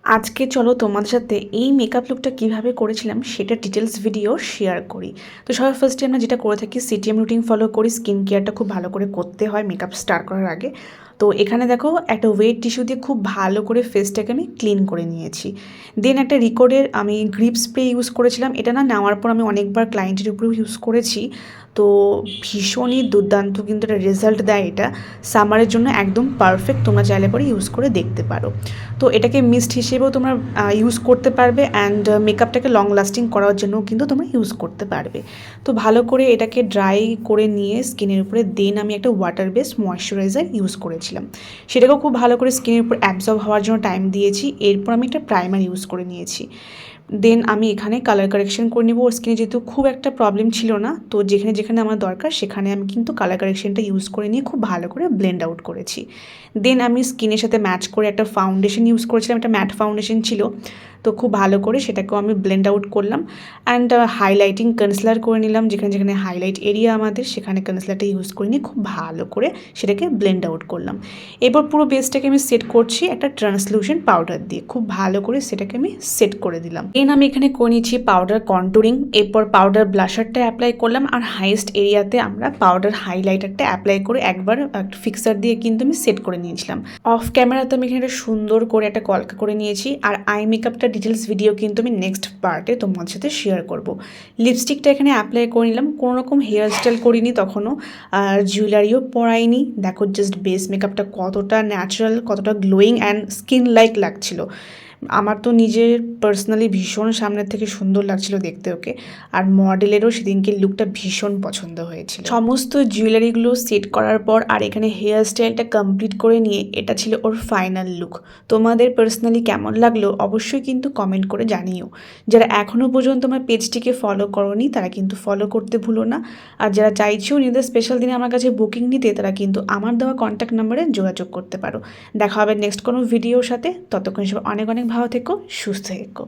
আজকে চলো তোমাদের সাথে এই মেকআপ লুকটা কীভাবে করেছিলাম সেটা ডিটেলস ভিডিও শেয়ার করি। তো সবার ফার্স্টে আমরা যেটা করে থাকি সিটিএম রুটিন ফলো করি। স্কিন কেয়ারটা খুব ভালো করে করতে হয় মেকআপ স্টার্ট করার আগে। তো এখানে দেখো একটা ওয়েট টিস্যু দিয়ে খুব ভালো করে ফেসটাকে আমি ক্লিন করে নিয়েছি। দেন একটা রিকোডের আমি গ্রিপ স্প্রে ইউজ করেছিলাম। এটা না নেওয়ার পর আমি অনেকবার ক্লায়েন্টের উপরেও ইউজ করেছি। তো ভীষণই দুর্দান্ত কিন্তু একটা রেজাল্ট দেয় এটা। সামারের জন্য একদম পারফেক্ট, তোমরা চাইলে পরে ইউজ করে দেখতে পারো। তো এটাকে মিস্ট হিসেবেও তোমরা ইউজ করতে পারবে অ্যান্ড মেকআপটাকে লং লাস্টিং করার জন্যও কিন্তু তোমরা ইউজ করতে পারবে। তো ভালো করে এটাকে ড্রাই করে নিয়ে স্কিনের উপরে দেন আমি একটা ওয়াটার বেস ময়শ্চারাইজার ইউজ করেছিলাম। সেটাকেও খুব ভালো করে স্কিনের উপর অ্যাবজর্ব হওয়ার জন্য টাইম দিয়েছি। এরপর আমি একটা প্রাইমার ইউজ করে নিয়েছি। দেন আমি এখানে কালার কারেকশন করে নেবো। ওর স্কিনে যেহেতু খুব একটা প্রবলেম ছিল না, তো যেখানে যেখানে আমার দরকার সেখানে আমি কিন্তু কালার কারেকশনটা ইউজ করে নিয়ে খুব ভালো করে ব্লেন্ড আউট করেছি। দেন আমি স্কিনের সাথে ম্যাচ করে একটা ফাউন্ডেশন ইউজ করেছিলাম, একটা ম্যাট ফাউন্ডেশন ছিল। তো খুব ভালো করে সেটাকেও আমি ব্লেন্ড আউট করলাম অ্যান্ড হাইলাইটিং কনসিলার করে নিলাম। যেখানে যেখানে হাইলাইট এরিয়া আমাদের সেখানে কনসিলারটা ইউজ করে নিয়ে খুব ভালো করে সেটাকে ব্লেন্ড আউট করলাম। এরপর পুরো বেসটাকে আমি সেট করছি একটা ট্রান্সলুসেন্ট পাউডার দিয়ে। খুব ভালো করে সেটাকে আমি সেট করে দিলাম। দেন আমি এখানে করে নিচ্ছি পাউডার কন্টুরিং। এরপর পাউডার ব্লাশারটা অ্যাপ্লাই করলাম আর হাইয়েস্ট এরিয়াতে আমরা পাউডার হাইলাইটারটা অ্যাপ্লাই করে একবার ফিক্সার দিয়ে কিন্তু আমি সেট করে নিয়েছিলাম। অফ ক্যামেরাতে আমি এখানে সুন্দর করে একটা কলকা করে নিয়েছি। আর আই মেকআপটা ডিটেলস ভিডিও কিন্তু আমি নেক্সট পার্টে তোমার সাথে শেয়ার করব। লিপস্টিকটা এখানে অ্যাপ্লাই করে নিলাম, কোনো রকম হেয়ার স্টাইল করিনি তখনও, আর জুয়েলারিও পরাইনি। দেখো জাস্ট বেস মেকআপটা কতটা ন্যাচারাল, কতটা গ্লোয়িং অ্যান্ড স্কিন লাইক লাগছিল। আমার তো নিজের পার্সোনালি ভীষণ সামনের থেকে সুন্দর লাগছিল দেখতে ওকে। আর মডেলেরও সেদিনকে লুকটা ভীষণ পছন্দ হয়েছিল। সমস্ত জুয়েলারিগুলো সেট করার পর আর এখানে হেয়ার স্টাইলটা কমপ্লিট করে নিয়ে এটা ছিল ওর ফাইনাল লুক। তোমাদের পার্সোনালি কেমন লাগলো অবশ্যই কিন্তু কমেন্ট করে জানিও। যারা এখনও পর্যন্ত আমার পেজটিকে ফলো করোনি তারা কিন্তু ফলো করতে ভুলো না। আর যারা চাইছো নিজেদের স্পেশাল দিনে আমার কাছে বুকিং নিতে তারা কিন্তু আমার দেওয়া কন্ট্যাক্ট নাম্বারে যোগাযোগ করতে পারো। দেখা হবে নেক্সট কোনো ভিডিওর সাথে। ততক্ষণ সবাই অনেক অনেক ভালো থেকো, সুস্থ থেকো।